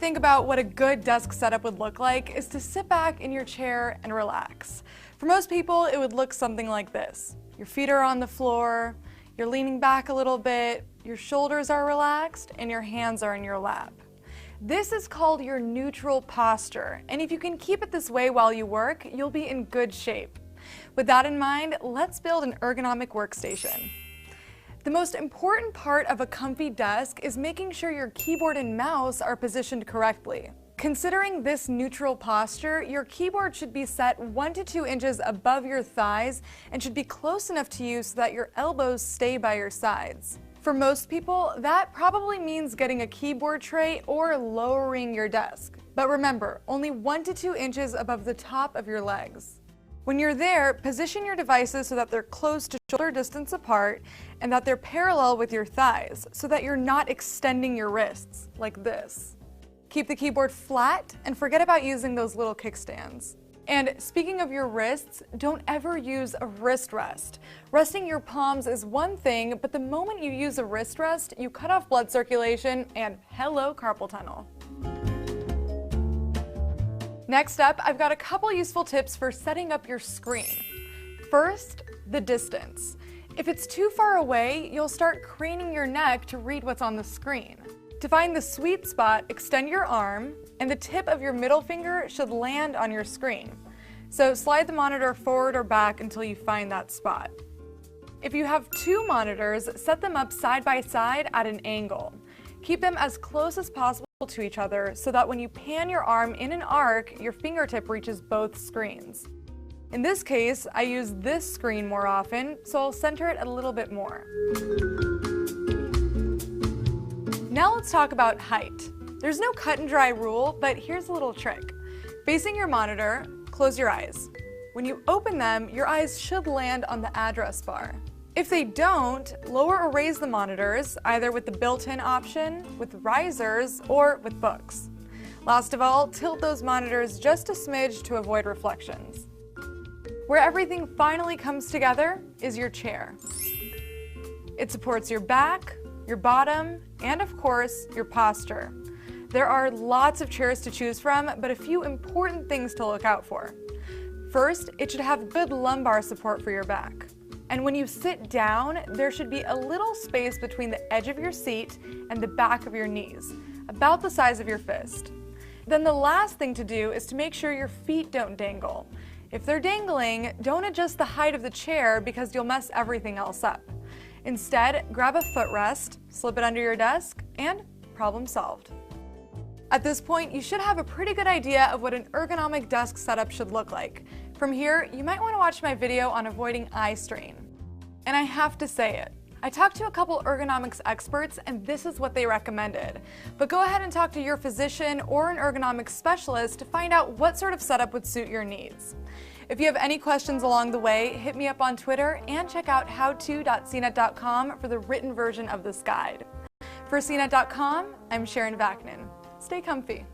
think about what a good desk setup would look like is to sit back in your chair and relax. For most people, it would look something like this. Your feet are on the floor, you're leaning back a little bit, your shoulders are relaxed, and your hands are in your lap. This is called your neutral posture, and if you can keep it this way while you work, you'll be in good shape. With that in mind, let's build an ergonomic workstation. The most important part of a comfy desk is making sure your keyboard and mouse are positioned correctly. Considering this neutral posture, your keyboard should be set 1 to 2 inches above your thighs and should be close enough to you so that your elbows stay by your sides. For most people, that probably means getting a keyboard tray or lowering your desk. But remember, only 1 to 2 inches above the top of your legs. When you're there, position your devices so that they're close to shoulder distance apart and that they're parallel with your thighs so that you're not extending your wrists like this. Keep the keyboard flat and forget about using those little kickstands. And speaking of your wrists, don't ever use a wrist rest. Resting your palms is one thing, but the moment you use a wrist rest, you cut off blood circulation and hello carpal tunnel. Next up, I've got a couple useful tips for setting up your screen. First, the distance. If it's too far away, you'll start craning your neck to read what's on the screen. To find the sweet spot, extend your arm, and the tip of your middle finger should land on your screen. So slide the monitor forward or back until you find that spot. If you have 2 monitors, set them up side by side at an angle. Keep them as close as possible to each other so that when you pan your arm in an arc, your fingertip reaches both screens. In this case, I use this screen more often, so I'll center it a little bit more. Now let's talk about height. There's no cut and dry rule, but here's a little trick. Facing your monitor, close your eyes. When you open them, your eyes should land on the address bar. If they don't, lower or raise the monitors, either with the built-in option, with risers, or with books. Last of all, tilt those monitors just a smidge to avoid reflections. Where everything finally comes together is your chair. It supports your back, your bottom, and of course, your posture. There are lots of chairs to choose from, but a few important things to look out for. First, it should have good lumbar support for your back. And when you sit down, there should be a little space between the edge of your seat and the back of your knees, about the size of your fist. Then the last thing to do is to make sure your feet don't dangle. If they're dangling, don't adjust the height of the chair because you'll mess everything else up. Instead, grab a footrest, slip it under your desk, and problem solved. At this point, you should have a pretty good idea of what an ergonomic desk setup should look like. From here, you might want to watch my video on avoiding eye strain. And I have to say it. I talked to a couple ergonomics experts and this is what they recommended. But go ahead and talk to your physician or an ergonomics specialist to find out what sort of setup would suit your needs. If you have any questions along the way, hit me up on Twitter and check out howto.cnet.com for the written version of this guide. For CNET.com, I'm Sharon Vaknin. Stay comfy.